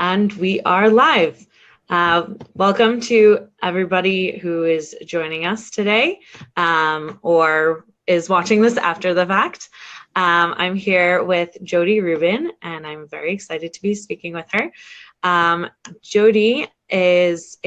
And we are live. Welcome to everybody who is joining us today or is watching this after the fact. I'm here with Jodi Rubin, and I'm very excited to be speaking with her. Jodi is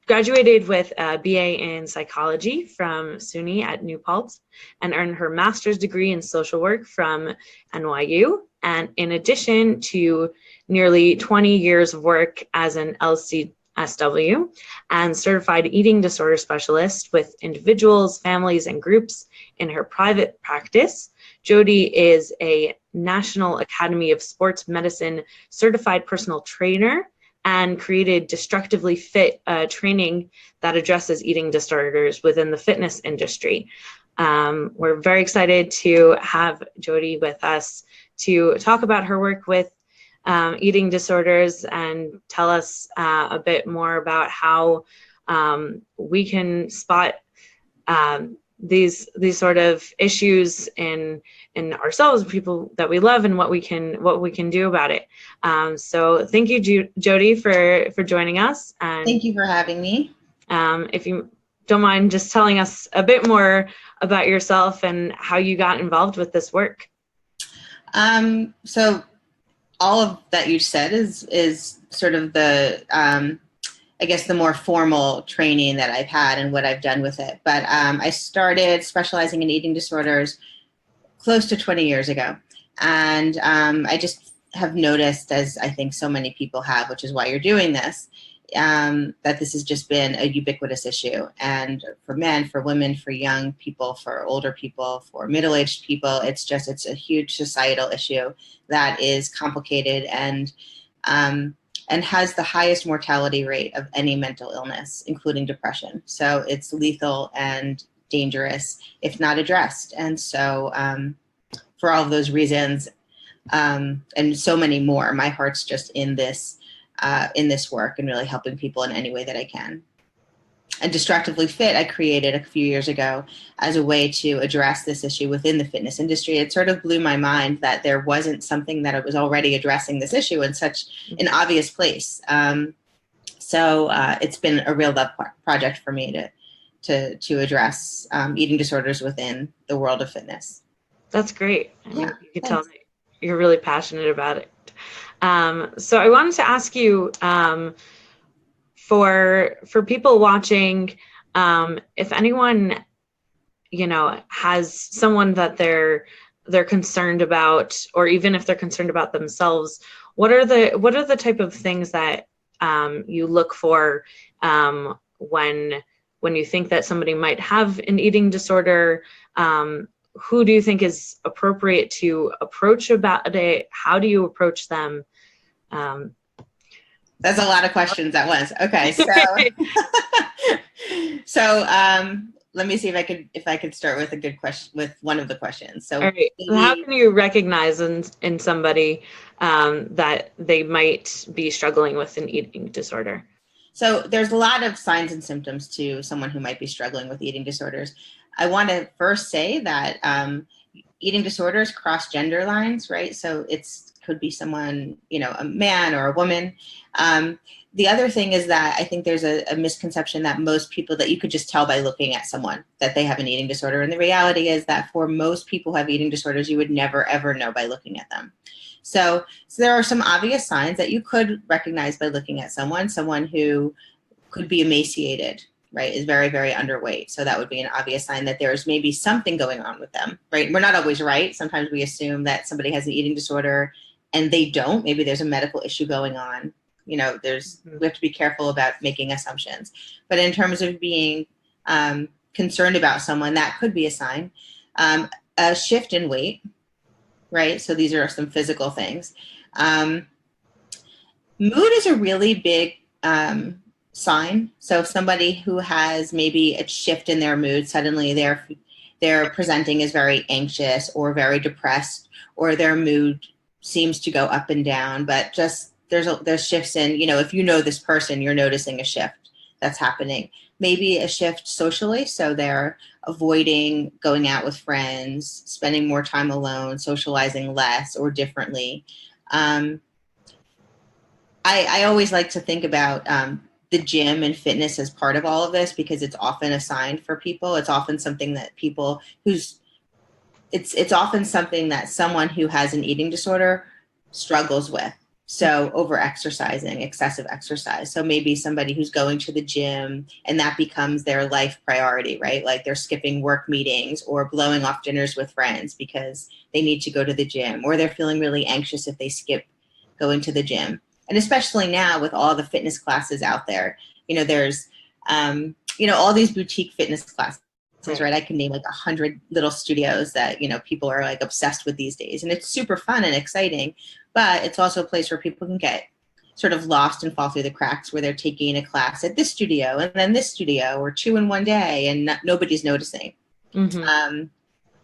graduated with a BA in psychology from SUNY at New Paltz and earned her master's degree in social work from NYU. And in addition to nearly 20 years of work as an LCSW and certified eating disorder specialist with individuals, families, and groups in her private practice, Jodi is a National Academy of Sports Medicine certified personal trainer and created Destructively Fit training that addresses eating disorders within the fitness industry. We're very excited to have Jodi with us to talk about her work with eating disorders and tell us a bit more about how we can spot these sort of issues in ourselves, people that we love, and what we can do about it. So thank you, Jodi, for joining us. And thank you for having me. If you don't mind just telling us a bit more about yourself and how you got involved with this work. So all of that you said is sort of the I guess the more formal training that I've had and what I've done with it. But I started specializing in eating disorders close to 20 years ago. And I just have noticed, as I think so many people have, which is why you're doing this, that this has just been a ubiquitous issue. And for men, for women, for young people, for older people, for middle-aged people, it's a huge societal issue that is complicated and has the highest mortality rate of any mental illness, including depression. So it's lethal and dangerous if not addressed. And so for all of those reasons, and so many more, my heart's just in this work and really helping people in any way that I can. And Destructively Fit, I created a few years ago as a way to address this issue within the fitness industry. It sort of blew my mind that there wasn't something that was already addressing this issue in such an obvious place. So it's been a real love project for me to address eating disorders within the world of fitness. That's great. Yeah, you can tell that you're really passionate about it. So I wanted to ask you, for people watching, if anyone, has someone that they're concerned about, or even if they're concerned about themselves, what are the type of things that you look for when you think that somebody might have an eating disorder? Who do you think is appropriate to approach about it? How do you approach them? That's a lot of questions at once. Okay, so let me see if I could start with a good question, with one of the questions. So, all right. How can you recognize in somebody that they might be struggling with an eating disorder? So there's a lot of signs and symptoms to someone who might be struggling with eating disorders. I want to first say that eating disorders cross gender lines, right? So could be someone, a man or a woman. The other thing is that I think there's a misconception that most people, that you could just tell by looking at someone that they have an eating disorder. And the reality is that for most people who have eating disorders, you would never, ever know by looking at them. So there are some obvious signs that you could recognize by looking at someone who could be emaciated, right, is very, very underweight. So that would be an obvious sign that there's maybe something going on with them, right? We're not always right. Sometimes we assume that somebody has an eating disorder and they don't. Maybe there's a medical issue going on. We have to be careful about making assumptions. But in terms of being concerned about someone, that could be a sign. A shift in weight, right? So these are some physical things. Mood is a really big sign. So if somebody who has maybe a shift in their mood, suddenly they're presenting as very anxious or very depressed, or their mood seems to go up and down, but just there's shifts in, if you know this person, you're noticing a shift that's happening. Maybe a shift socially, so they're avoiding going out with friends, spending more time alone, socializing less or differently. I always like to think about the gym and fitness as part of all of this, because it's often a sign for people. It's often something that it's often something that someone who has an eating disorder struggles with. So over exercising, excessive exercise. So maybe somebody who's going to the gym and that becomes their life priority, right? Like they're skipping work meetings or blowing off dinners with friends because they need to go to the gym, or they're feeling really anxious if they skip going to the gym. And especially now with all the fitness classes out there, there's, all these boutique fitness classes. Right. I can name like 100 little studios that, people are like obsessed with these days. And it's super fun and exciting, but it's also a place where people can get sort of lost and fall through the cracks, where they're taking a class at this studio and then this studio, or 2 in one day, and nobody's noticing. Mm-hmm.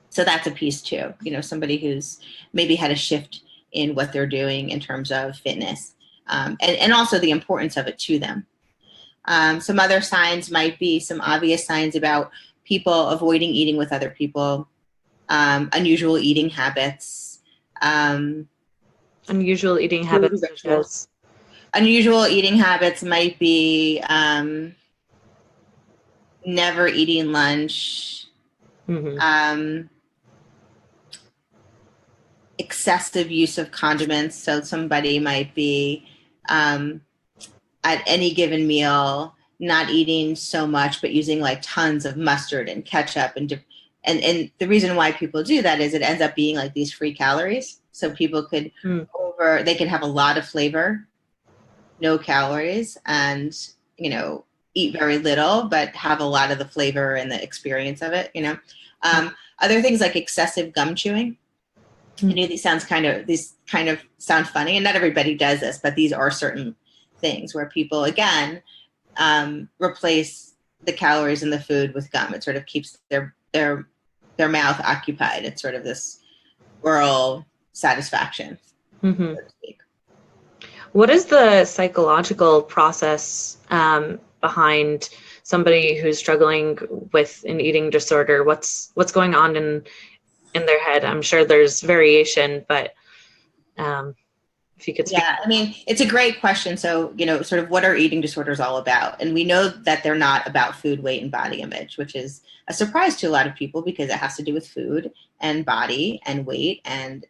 So that's a piece too, somebody who's maybe had a shift in what they're doing in terms of fitness, and also the importance of it to them. Some other signs might be some obvious signs about people avoiding eating with other people, unusual eating habits. Unusual eating habits. Unusual eating habits might be never eating lunch, mm-hmm. Excessive use of condiments. So somebody might be at any given meal not eating so much, but using like tons of mustard and ketchup and the reason why people do that is it ends up being like these free calories. So people could they could have a lot of flavor, no calories, and eat very little, but have a lot of the flavor and the experience of it. Other things like excessive gum chewing. These kind of sound funny, and not everybody does this, but these are certain things where people again replace the calories in the food with gum. It sort of keeps their mouth occupied. It's sort of this oral satisfaction, mm-hmm. so to speak. What is the psychological process behind somebody who's struggling with an eating disorder? What's going on in their head? I'm sure there's variation, but if you could speak. Yeah, I mean, it's a great question. So, sort of what are eating disorders all about? And we know that they're not about food, weight, and body image, which is a surprise to a lot of people because it has to do with food and body and weight and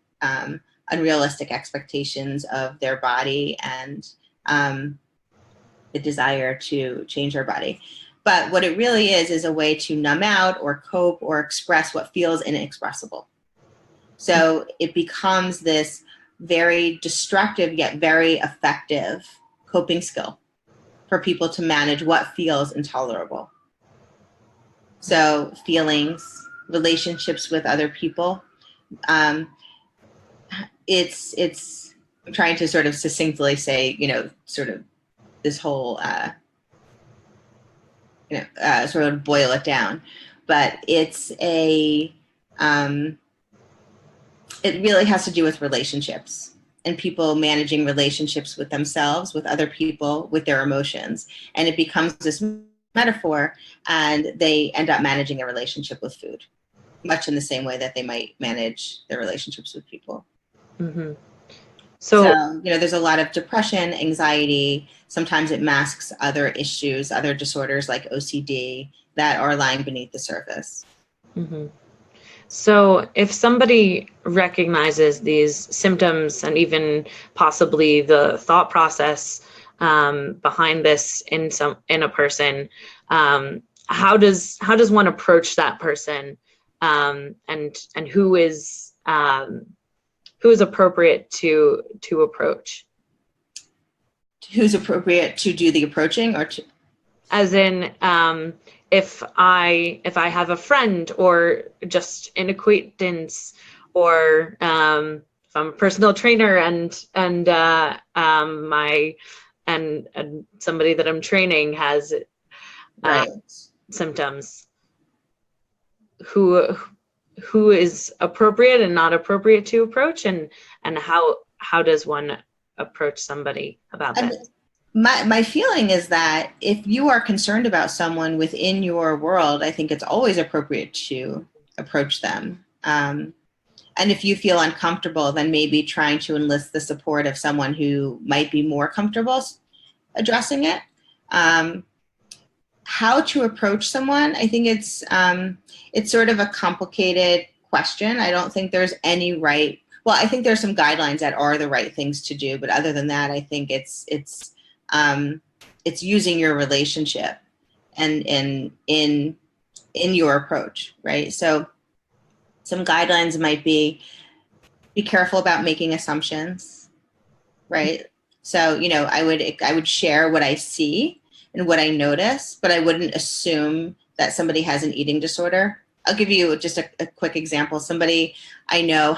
unrealistic expectations of their body and the desire to change their body. But what it really is a way to numb out or cope or express what feels inexpressible. So it becomes this very destructive yet very effective coping skill for people to manage what feels intolerable. So feelings, relationships with other people. It's I'm trying to sort of succinctly say, sort of this whole, sort of boil it down, but it's it really has to do with relationships and people managing relationships with themselves, with other people, with their emotions. And it becomes this metaphor, and they end up managing a relationship with food, much in the same way that they might manage their relationships with people. Mm-hmm. So, there's a lot of depression, anxiety. Sometimes it masks other issues, other disorders like OCD that are lying beneath the surface. Mm-hmm. So if somebody recognizes these symptoms and even possibly the thought process behind this in a person, how does one approach that person, and who is appropriate to approach? Who's appropriate to do the approaching, or to? As in, if I have a friend or just an acquaintance, or if I'm a personal trainer and somebody that I'm training has right. symptoms, who is appropriate and not appropriate to approach, and how does one approach somebody about that? My feeling is that if you are concerned about someone within your world, I think it's always appropriate to approach them. And if you feel uncomfortable, then maybe trying to enlist the support of someone who might be more comfortable addressing it. How to approach someone, I think it's sort of a complicated question. I don't think there's any right. Well, I think there's some guidelines that are the right things to do, but other than that, I think it's using your relationship and in your approach, right? So some guidelines might be careful about making assumptions, right? So, I would share what I see and what I notice, but I wouldn't assume that somebody has an eating disorder. I'll give you just a quick example. Somebody I know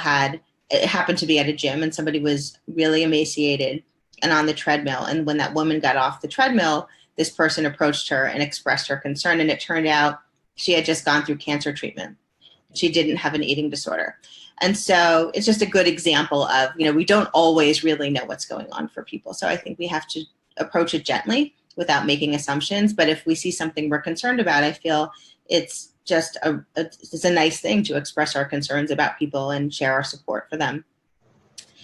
it happened to be at a gym, and somebody was really emaciated and on the treadmill. And when that woman got off the treadmill, this person approached her and expressed her concern. And it turned out she had just gone through cancer treatment. She didn't have an eating disorder. And so it's just a good example of, we don't always really know what's going on for people. So I think we have to approach it gently without making assumptions. But if we see something we're concerned about, I feel it's just it's a nice thing to express our concerns about people and share our support for them.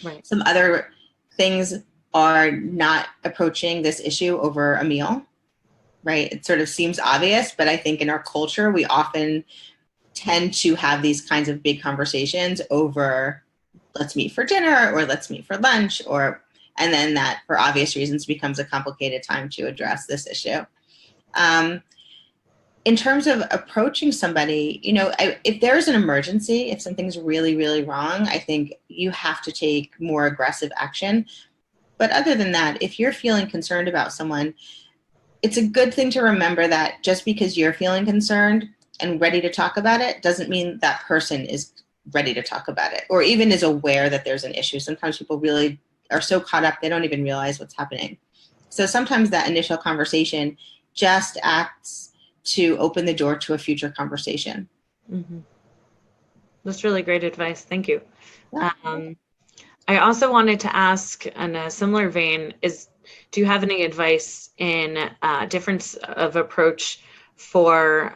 Right. Some other things are not approaching this issue over a meal, right? It sort of seems obvious, but I think in our culture, we often tend to have these kinds of big conversations over, let's meet for dinner or let's meet for lunch, and then that for obvious reasons becomes a complicated time to address this issue. In terms of approaching somebody, if there's an emergency, if something's really, really wrong, I think you have to take more aggressive action. But other than that, if you're feeling concerned about someone, it's a good thing to remember that just because you're feeling concerned and ready to talk about it doesn't mean that person is ready to talk about it or even is aware that there's an issue. Sometimes people really are so caught up, they don't even realize what's happening. So sometimes that initial conversation just acts to open the door to a future conversation. Mm-hmm. That's really great advice. Thank you. Yeah. I also wanted to ask in a similar vein do you have any advice in difference of approach for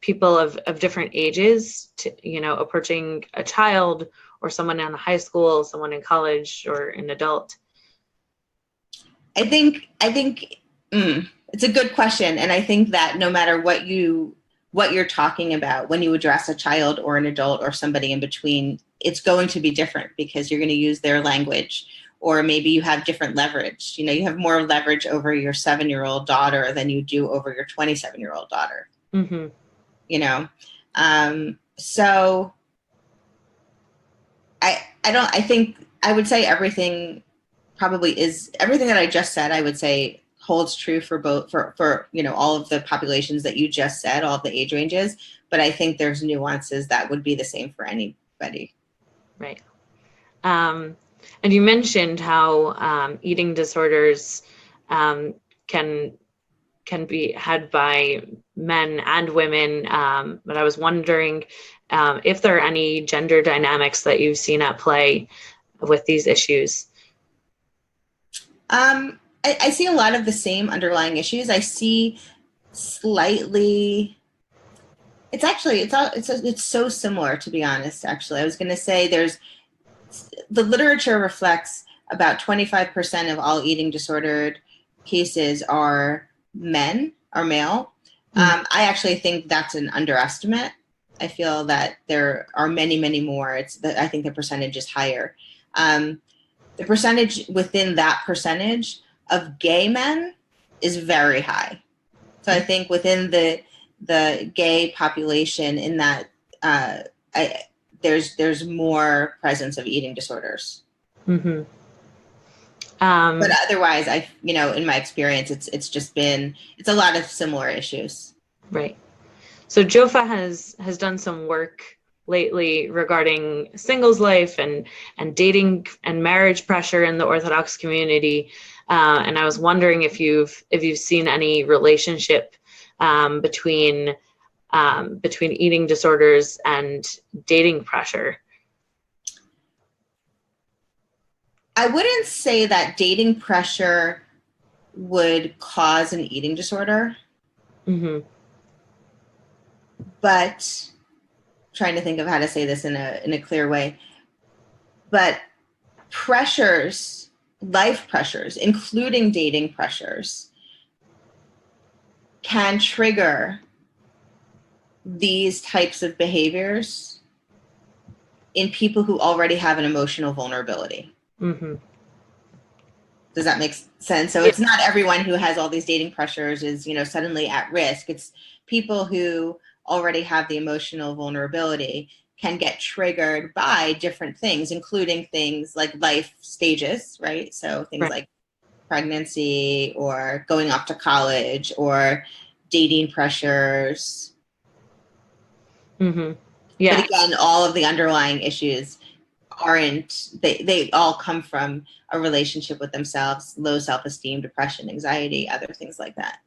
people of different ages to, approaching a child or someone in high school, someone in college or an adult? I think it's a good question. And I think that no matter what you're talking about, when you address a child or an adult or somebody in between, it's going to be different because you're going to use their language, or maybe you have different leverage. You have more leverage over your 7-year-old daughter than you do over your 27-year-old daughter. Mm-hmm. So I think I would say everything that I just said, I would say holds true for both, for all of the populations that you just said, all of the age ranges. But I think there's nuances that would be the same for anybody. Right. And you mentioned how eating disorders can be had by men and women. But I was wondering if there are any gender dynamics that you've seen at play with these issues. I see a lot of the same underlying issues. I see slightly. It's so similar, to be honest. Actually, I was going to say the literature reflects about 25% of all eating disordered cases are male. Mm-hmm. I actually think that's an underestimate. I feel that there are many, many more. I think the percentage is higher. The percentage within that percentage of gay men is very high. So I think within the gay population, in that there's more presence of eating disorders. Mm-hmm. But otherwise, in my experience, it's a lot of similar issues. Right. So Jofa has done some work lately regarding singles life and dating and marriage pressure in the Orthodox community, and I was wondering if you've seen any relationship between eating disorders and dating pressure. I wouldn't say that dating pressure would cause an eating disorder. Mm-hmm. But trying to think of how to say this in a clear way, but pressures, life pressures, including dating pressures, can trigger these types of behaviors in people who already have an emotional vulnerability. Mm-hmm. Does that make sense? So it's not everyone who has all these dating pressures is, suddenly at risk. It's people who already have the emotional vulnerability can get triggered by different things, including things like life stages, right? So things like pregnancy or going off to college or dating pressures. Mm-hmm. Yeah. But again, all of the underlying issues they all come from a relationship with themselves, low self-esteem, depression, anxiety, other things like that.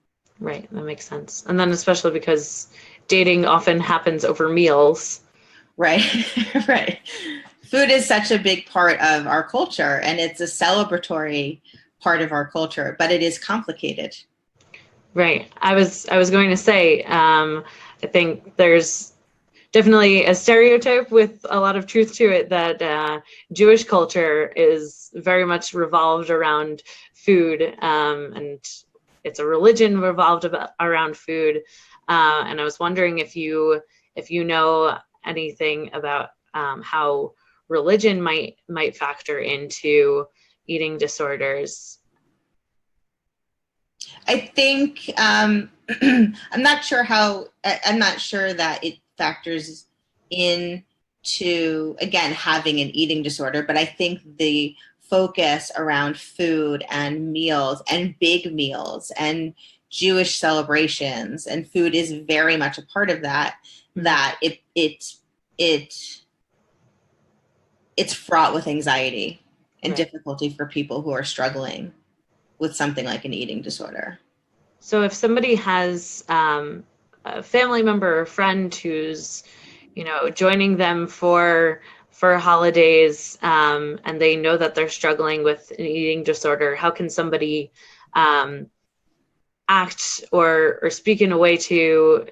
Right, that makes sense. And then especially because dating often happens over meals. Right, right. Food is such a big part of our culture, and it's a celebratory part of our culture, but it is complicated. Right. I was going to say, I think there's definitely a stereotype with a lot of truth to it that Jewish culture is very much revolved around food, and it's a religion revolved around food. And I was wondering if you know anything about how religion might factor into eating disorders. I think I'm not sure that it factors into, again, having an eating disorder, but I think the focus around food and meals and big meals and Jewish celebrations and food is very much a part of that. Mm-hmm. That it's fraught with anxiety and difficulty for people who are struggling with something like an eating disorder. So if somebody has a family member or friend who's, joining them for holidays, and they know that they're struggling with an eating disorder, how can somebody act or speak in a way to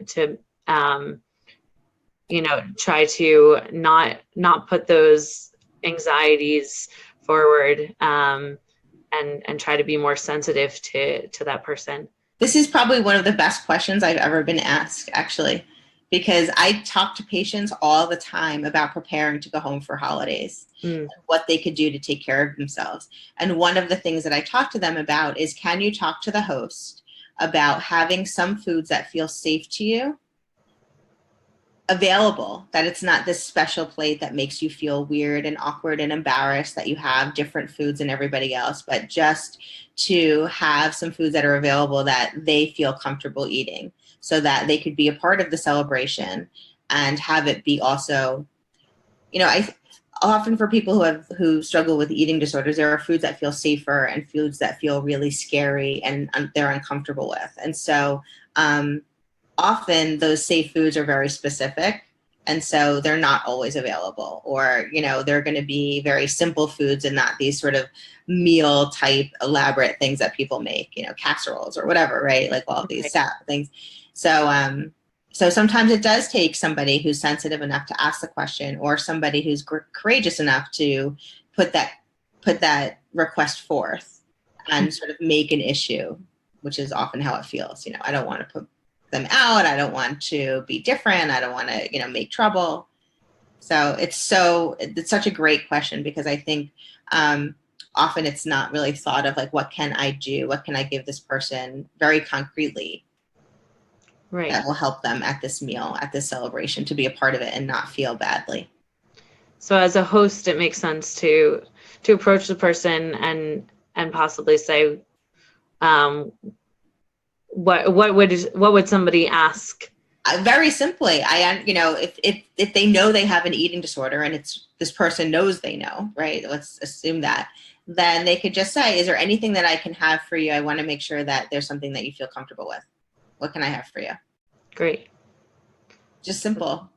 try to not put those anxieties forward, and try to be more sensitive to that person? This is probably one of the best questions I've ever been asked, actually, because I talk to patients all the time about preparing to go home for holidays, what they could do to take care of themselves. And one of the things that I talk to them about is, can you talk to the host about having some foods that feel safe to you available, that it's not this special plate that makes you feel weird and awkward and embarrassed that you have different foods than everybody else, but just to have some foods that are available that they feel comfortable eating so that they could be a part of the celebration and have it be also, I often for people who struggle with eating disorders, there are foods that feel safer and foods that feel really scary and they're uncomfortable with. And so often those safe foods are very specific, and so they're not always available, or they're going to be very simple foods and not these sort of meal type elaborate things that people make, casseroles or whatever, right? Like all of these things. So sometimes it does take somebody who's sensitive enough to ask the question, or somebody who's courageous enough to put that request forth and sort of make an issue, which is often how it feels. I don't want to put them out. I don't want to be different. I don't want to, make trouble. So it's such a great question, because I think often it's not really thought of like, what can I do? What can I give this person very concretely that will help them at this meal, at this celebration, to be a part of it and not feel badly. So as a host, it makes sense to approach the person and possibly say, what would somebody ask? Very simply, if they know they have an eating disorder and it's this person knows they know, right? Let's assume that. Then they could just say, is there anything that I can have for you? I want to make sure that there's something that you feel comfortable with. What can I have for you? Great. Just simple.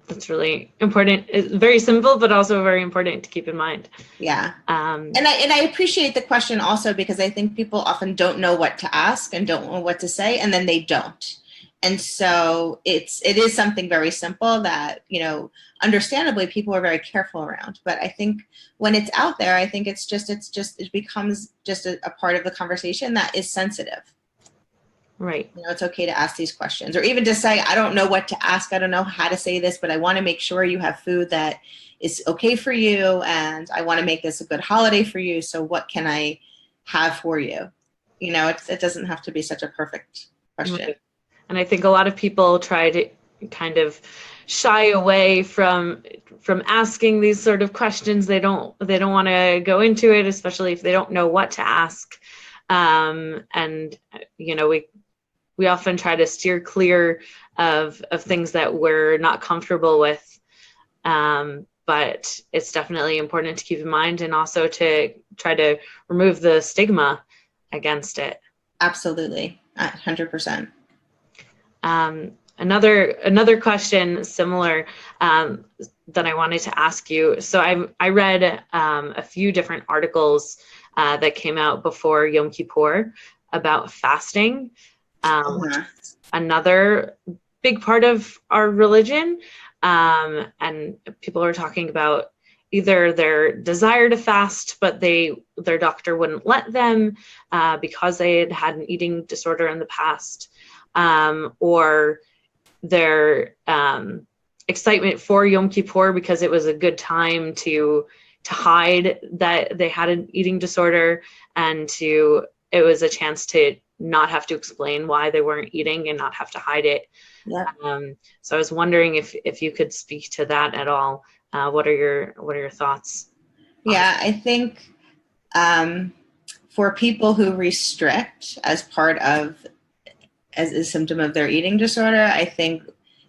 That's really important. It's very simple, but also very important to keep in mind. Yeah. And I appreciate the question also, because I think people often don't know what to ask and don't know what to say, and then they don't. And so it is something very simple that, understandably people are very careful around. But I think when it's out there, I think it becomes just a part of the conversation that is sensitive. Right. It's okay to ask these questions, or even to say, I don't know what to ask. I don't know how to say this, but I want to make sure you have food that is okay for you. And I want to make this a good holiday for you. So what can I have for you? It doesn't have to be such a perfect question. Right. And I think a lot of people try to kind of shy away from asking these sort of questions. They don't want to go into it, especially if they don't know what to ask. And we often try to steer clear of things that we're not comfortable with. But it's definitely important to keep in mind, and also to try to remove the stigma against it. Absolutely, 100%. Another question similar that I wanted to ask you. So I read a few different articles that came out before Yom Kippur about fasting, which is another big part of our religion. And people are talking about either their desire to fast, but their doctor wouldn't let them because they had an eating disorder in the past, or their excitement for Yom Kippur because it was a good time to hide that they had an eating disorder, and it was a chance to not have to explain why they weren't eating and not have to hide it. Yeah. So I was wondering if you could speak to that at all. What are your thoughts? Yeah, I think for people who restrict as a symptom of their eating disorder, I think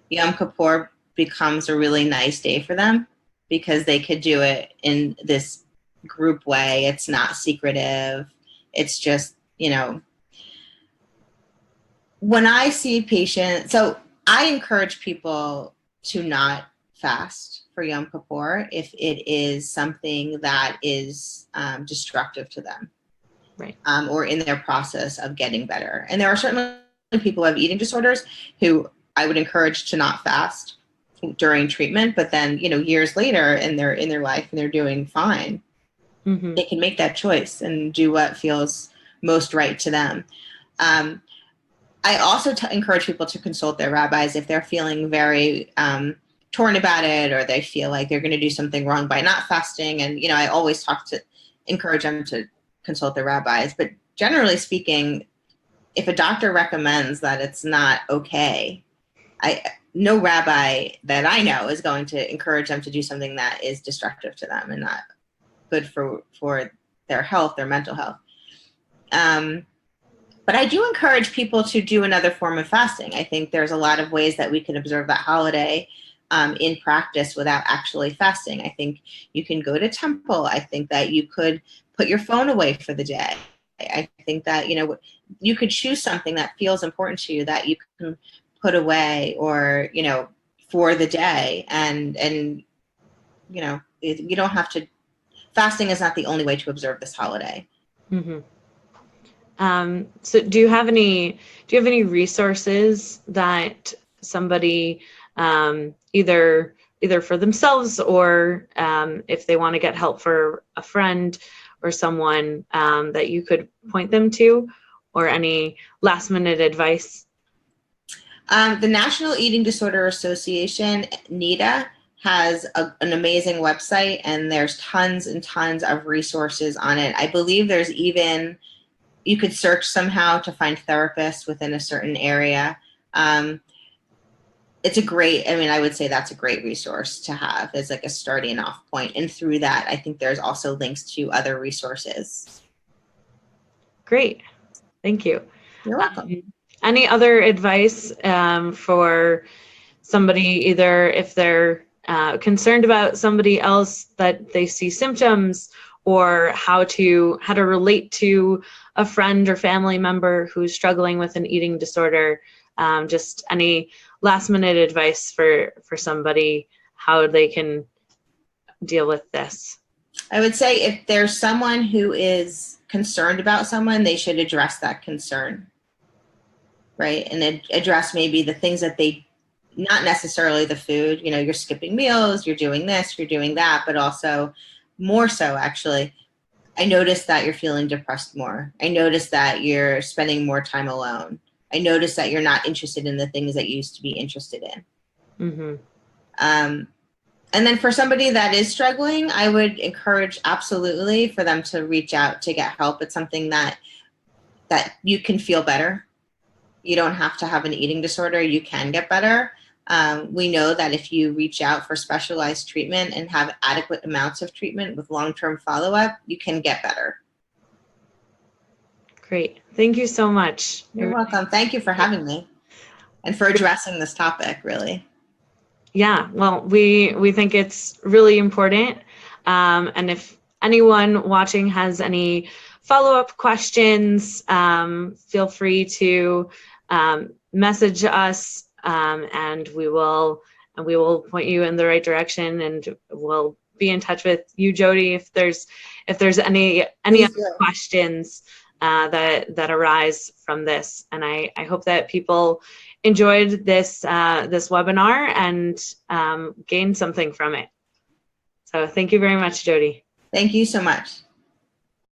Yom Kippur becomes a really nice day for them because they could do it in this group way. It's not secretive. It's just, when I see patients, so I encourage people to not fast for Yom Kippur if it is something that is destructive to them, right? Or in their process of getting better. And there are certainly people who have eating disorders who I would encourage to not fast during treatment, but then years later in their life and they're doing fine, mm-hmm. They can make that choice and do what feels most right to them. I also encourage people to consult their rabbis if they're feeling very torn about it, or they feel like they're going to do something wrong by not fasting. And, I always encourage them to consult their rabbis. But generally speaking, if a doctor recommends that it's not okay, no rabbi that I know is going to encourage them to do something that is destructive to them and not good for their health, their mental health. But I do encourage people to do another form of fasting. I think there's a lot of ways that we can observe that holiday in practice without actually fasting. I think you can go to temple. I think that you could put your phone away for the day. I think that, you could choose something that feels important to you that you can put away or, for the day. And you don't have to, fasting is not the only way to observe this holiday. Mm-hmm. So do you have any resources that somebody, either for themselves or if they want to get help for a friend or someone, that you could point them to, or any last minute advice? The National Eating Disorder Association, NEDA, has an amazing website, and there's tons and tons of resources on it. I believe there's even, you could search somehow to find therapists within a certain area. It's I would say that's a great resource to have as like a starting off point. And through that, I think there's also links to other resources. Great. Thank you. You're welcome. Any other advice for somebody, either if they're concerned about somebody else that they see symptoms, or how to relate to a friend or family member who's struggling with an eating disorder? Just any last minute advice for somebody, how they can deal with this? I would say if there's someone who is concerned about someone, they should address that concern. right? And address maybe the things that they, not necessarily the food, you know, you're skipping meals, you're doing this, you're doing that, but also more so actually, I noticed that you're feeling depressed more. I noticed that you're spending more time alone. I noticed that you're not interested in the things that you used to be interested in. Mm-hmm. And then for somebody that is struggling, I would encourage absolutely for them to reach out to get help. It's something that you can feel better. You don't have to have an eating disorder. You can get better. We know that if you reach out for specialized treatment and have adequate amounts of treatment with long-term follow-up, you can get better. Great. Thank you so much. You're welcome. Thank you for having me and for addressing this topic, really. Yeah, well, we think it's really important. And if anyone watching has any follow-up questions, feel free to message us, and we will point you in the right direction, and we'll be in touch with you, Jodi, if there's any other questions that arise from this. And I hope that people enjoyed this webinar and gained something from it. So thank you very much, Jodi. Thank you so much.